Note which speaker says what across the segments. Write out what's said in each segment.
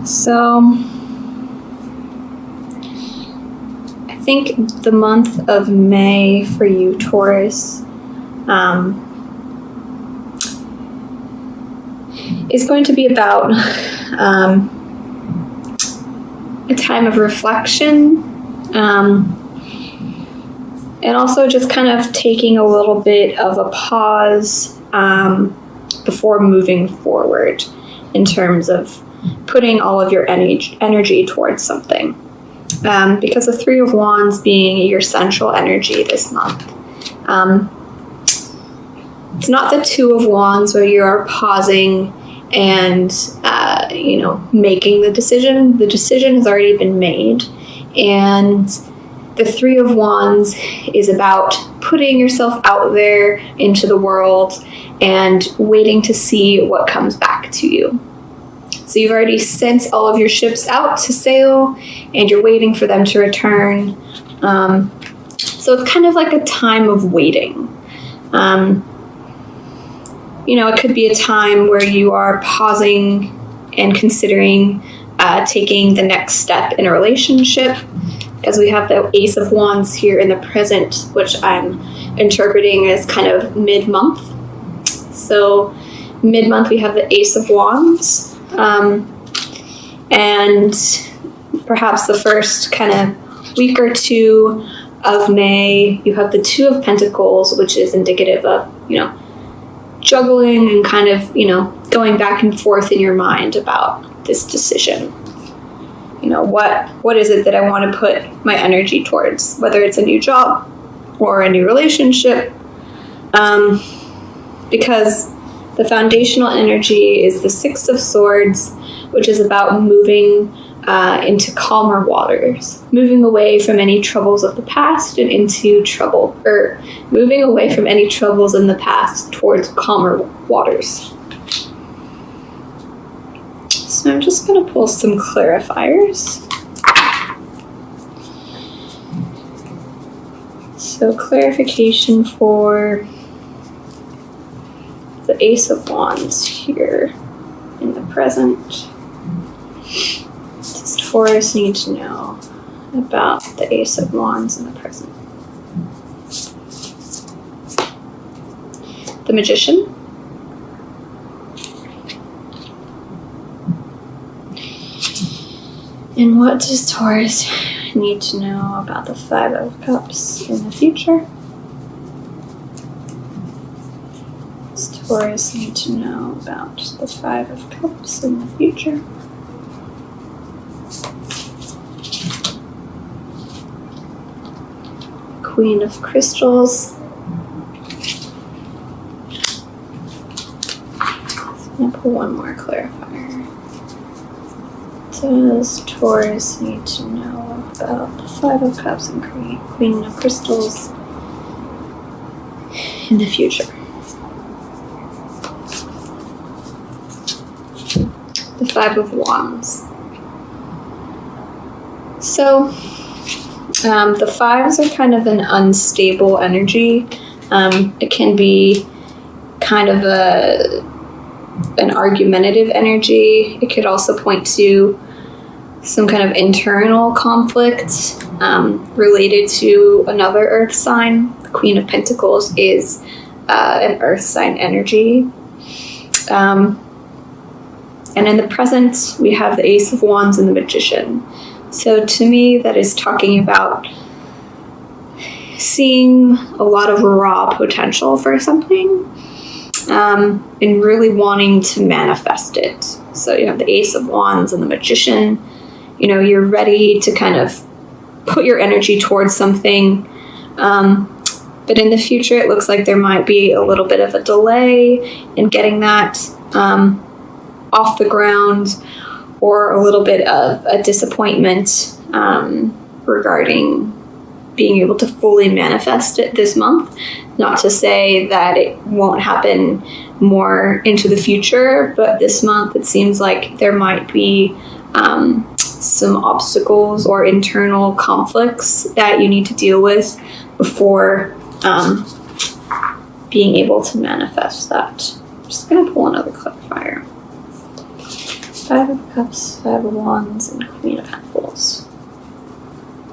Speaker 1: So I think the month of May for you, Taurus, is going to be about a time of reflection, and also just kind of taking a little bit of a pause before moving forward in terms of putting all of your energy towards something. Because the Three of Wands being your central energy this month, it's not the Two of Wands where you are pausing and making the decision. The decision has already been made, and the Three of Wands is about putting yourself out there into the world and waiting to see what comes back to you. So you've already sent all of your ships out to sail, and you're waiting for them to return. So it's kind of like a time of waiting. It could be a time where you are pausing and considering taking the next step in a relationship, because we have the Ace of Wands here in the present, which I'm interpreting as kind of mid-month. So mid-month we have the Ace of Wands, and perhaps the first kind of week or two of May, you have the Two of Pentacles, which is indicative of, juggling and kind of, going back and forth in your mind about this decision. What is it that I want to put my energy towards, whether it's a new job or a new relationship, because the foundational energy is the Six of Swords, which is about moving into calmer waters, moving away from any troubles of the past and moving away from any troubles in the past towards calmer waters. So I'm just going to pull some clarifiers. So clarification for the Ace of Wands here in the present. Does Taurus need to know about the Ace of Wands in the present? The Magician. And what does Taurus need to know about the Five of Cups in the future? Does Taurus need to know about the Five of Cups in the future? Queen of Crystals. I'm going to pull one more clarifier. Does Taurus need to know about the Five of Cups and Queen of Crystals in the future? The Five of Wands. So, the fives are kind of an unstable energy. It can be kind of an argumentative energy. It could also point to some kind of internal conflict related to another earth sign. The Queen of Pentacles is an earth sign energy. And in the present, we have the Ace of Wands and the Magician. So to me, that is talking about seeing a lot of raw potential for something, and really wanting to manifest it. So you have the Ace of Wands and the Magician. You're ready to kind of put your energy towards something. But in the future, it looks like there might be a little bit of a delay in getting that off the ground, or a little bit of a disappointment regarding being able to fully manifest it this month. Not to say that it won't happen more into the future, but this month it seems like there might be some obstacles or internal conflicts that you need to deal with before being able to manifest that. I'm just going to pull another clarifier. Five of Cups, Five of Wands, and Queen of Pentacles.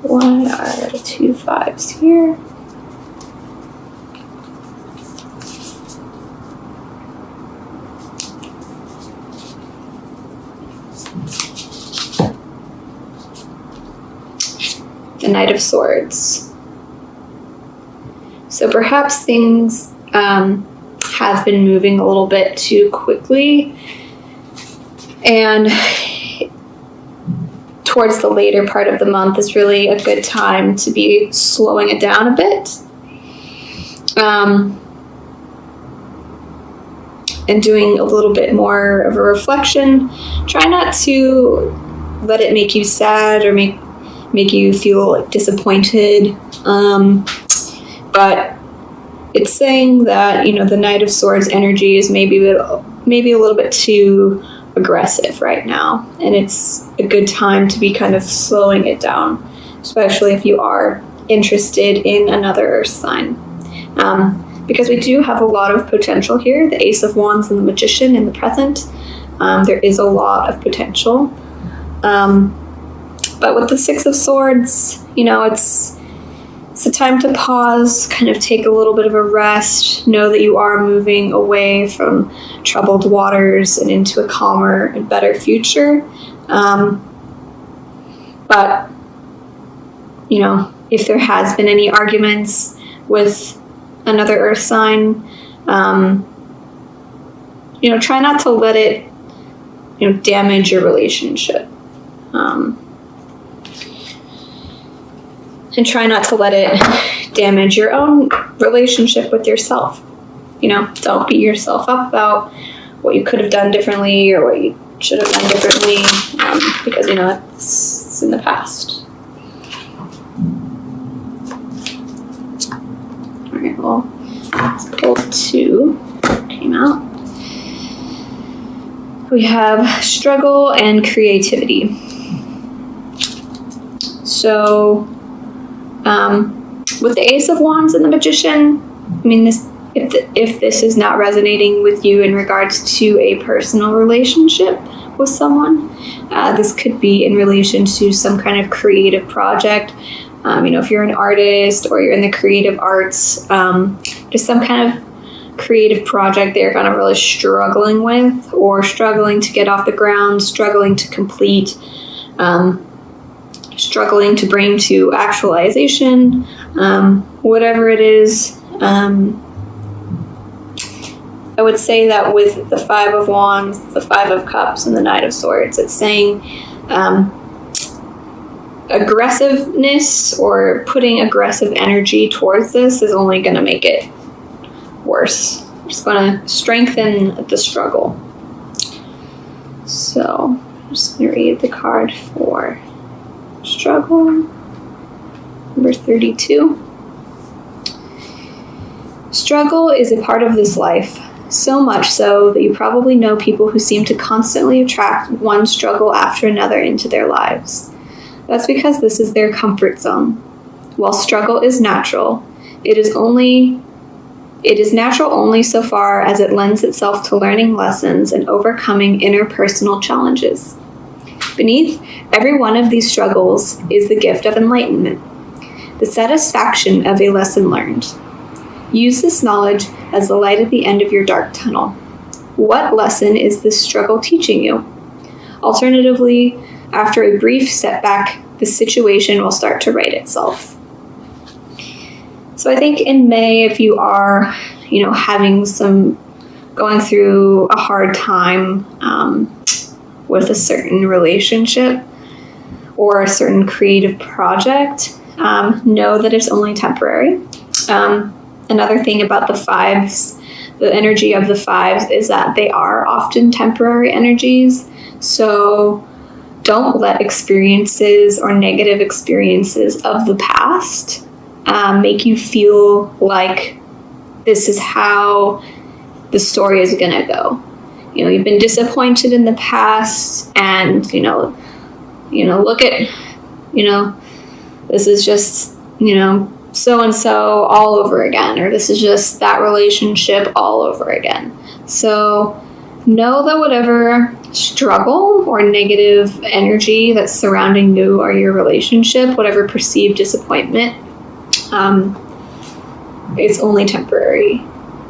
Speaker 1: Why are the 2 5s here? The Knight of Swords. So perhaps things have been moving a little bit too quickly, and towards the later part of the month is really a good time to be slowing it down a bit, and doing a little bit more of a reflection. Try not to let it make you sad or make you feel like disappointed, but it's saying that, you know, the Knight of Swords energy is maybe a little bit too aggressive right now, and it's a good time to be kind of slowing it down, especially if you are interested in another earth sign, because we do have a lot of potential here. The Ace of Wands and the Magician in the present, there is a lot of potential, but with the Six of Swords, you know, it's a time to pause, kind of take a little bit of a rest, know that you are moving away from troubled waters and into a calmer and better future. But, you know, if there has been any arguments with another earth sign, you know, try not to let it, you know, damage your relationship. And try not to let it damage your own relationship with yourself. You know, don't beat yourself up about what you could have done differently or what you should have done differently, because, you know, it's in the past. All right, well, let's pull 2. Came out. We have struggle and creativity. So, with the Ace of Wands and the Magician, I mean, if this is not resonating with you in regards to a personal relationship with someone, this could be in relation to some kind of creative project. You know, if you're an artist or you're in the creative arts, just some kind of creative project they're kind of really struggling with, or struggling to get off the ground, struggling to complete, struggling to bring to actualization, whatever it is. I would say that with the Five of Wands, the Five of Cups, and the Knight of Swords, it's saying aggressiveness or putting aggressive energy towards this is only going to make it worse. It's going to strengthen the struggle. So I'm just going to read the card for struggle, number 32. Struggle is a part of this life, so much so that you probably know people who seem to constantly attract one struggle after another into their lives. That's because this is their comfort zone. While struggle is natural, it is natural only so far as it lends itself to learning lessons and overcoming interpersonal challenges. Beneath every one of these struggles is the gift of enlightenment, the satisfaction of a lesson learned. Use this knowledge as the light at the end of your dark tunnel. What lesson is this struggle teaching you? Alternatively, after a brief setback, the situation will start to right itself. So I think in May, if you are, you know, going through a hard time with a certain relationship or a certain creative project, know that it's only temporary. Another thing about the fives, the energy of the fives, is that they are often temporary energies. So don't let experiences or negative experiences of the past make you feel like this is how the story is going to go. You know, you've been disappointed in the past, and, you know, look at, you know, this is just, you know, so-and-so all over again, or this is just that relationship all over again. So know that whatever struggle or negative energy that's surrounding you or your relationship, whatever perceived disappointment, it's only temporary.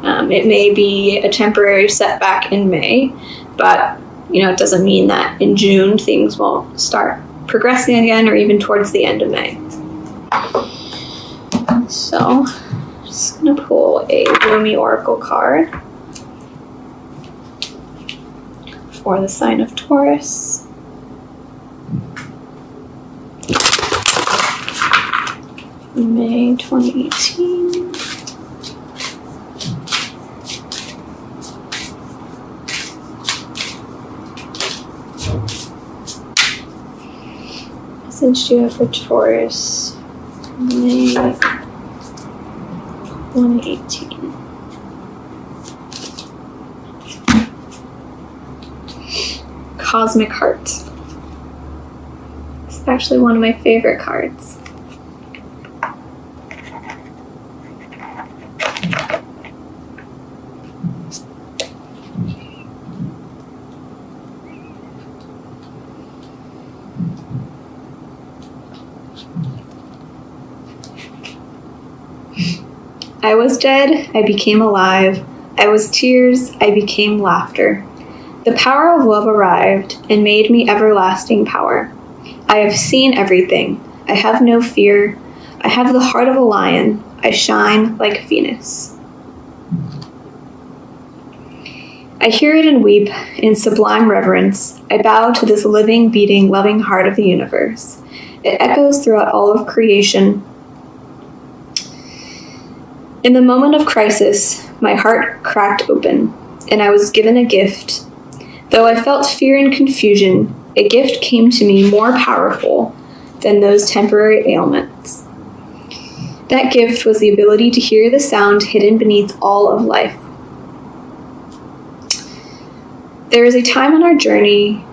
Speaker 1: It may be a temporary setback in May, but it doesn't mean that in June things won't start progressing again, or even towards the end of May. So I'm just going to pull a Rumi Oracle card for the sign of Taurus. May 2018. Message you have for Taurus, May 2018. Cosmic Heart. It's actually one of my favorite cards. I was dead, I became alive. I was tears, I became laughter. The power of love arrived and made me everlasting power. I have seen everything. I have no fear. I have the heart of a lion. I shine like Venus. I hear it and weep in sublime reverence. I bow to this living, beating, loving heart of the universe. It echoes throughout all of creation. In the moment of crisis, my heart cracked open, and I was given a gift. Though I felt fear and confusion, a gift came to me more powerful than those temporary ailments. That gift was the ability to hear the sound hidden beneath all of life. There is a time on our journey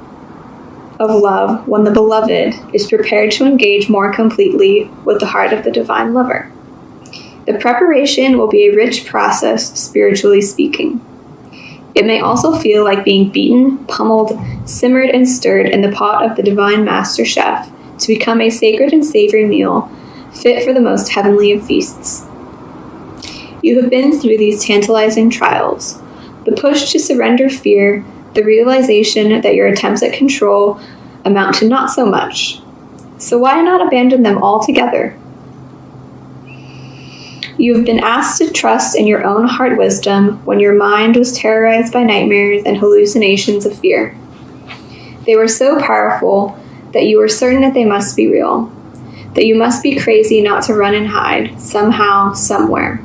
Speaker 1: of love when the beloved is prepared to engage more completely with the heart of the divine lover. The preparation will be a rich process, spiritually speaking. It may also feel like being beaten, pummeled, simmered, and stirred in the pot of the divine master chef to become a sacred and savory meal, fit for the most heavenly of feasts. You have been through these tantalizing trials. The push to surrender fear, the realization that your attempts at control amount to not so much. So why not abandon them altogether? You have been asked to trust in your own heart wisdom when your mind was terrorized by nightmares and hallucinations of fear. They were so powerful that you were certain that they must be real, that you must be crazy not to run and hide, somehow, somewhere.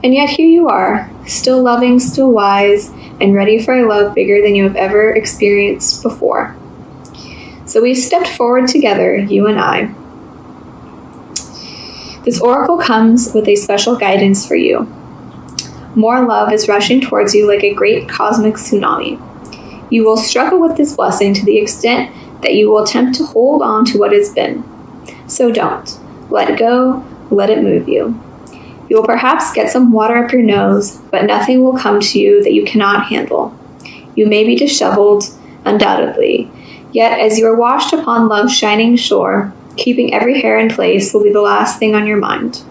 Speaker 1: And yet here you are, still loving, still wise, and ready for a love bigger than you have ever experienced before. So we stepped forward together, you and I. This oracle comes with a special guidance for you. More love is rushing towards you like a great cosmic tsunami. You will struggle with this blessing to the extent that you will attempt to hold on to what has been. So don't. Let it go. Let it move you. You will perhaps get some water up your nose, but nothing will come to you that you cannot handle. You may be disheveled, undoubtedly. Yet as you are washed upon love's shining shore, keeping every hair in place will be the last thing on your mind.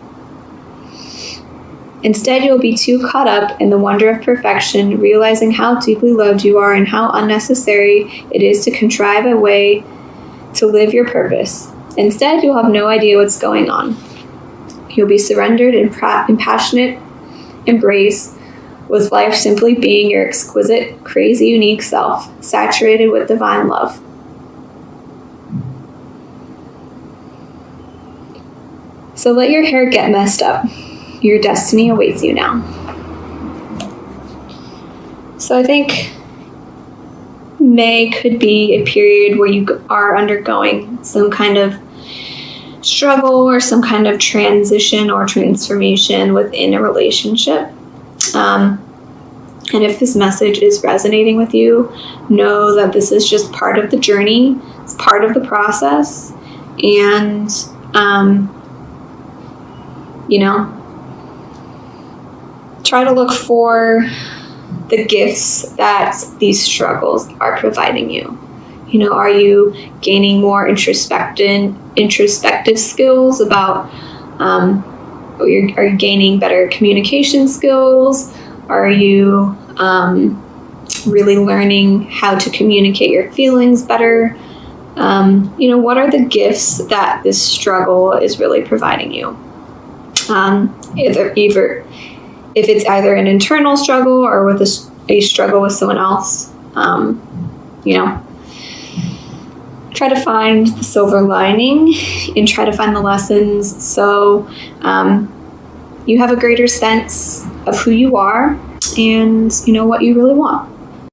Speaker 1: Instead, you'll be too caught up in the wonder of perfection, realizing how deeply loved you are and how unnecessary it is to contrive a way to live your purpose. Instead, you'll have no idea what's going on. You'll be surrendered in passionate embrace, with life simply being your exquisite, crazy, unique self, saturated with divine love. So let your hair get messed up. Your destiny awaits you now. So I think May could be a period where you are undergoing some kind of struggle or some kind of transition or transformation within a relationship. And if this message is resonating with you, know that this is just part of the journey. It's part of the process. And, try to look for the gifts that these struggles are providing you. You know, are you gaining more introspective skills about, are you gaining better communication skills? Are you really learning how to communicate your feelings better? You know, what are the gifts that this struggle is really providing you? Either if it's either an internal struggle or with a struggle with someone else, you know, try to find the silver lining and try to find the lessons so you have a greater sense of who you are and, you know, what you really want.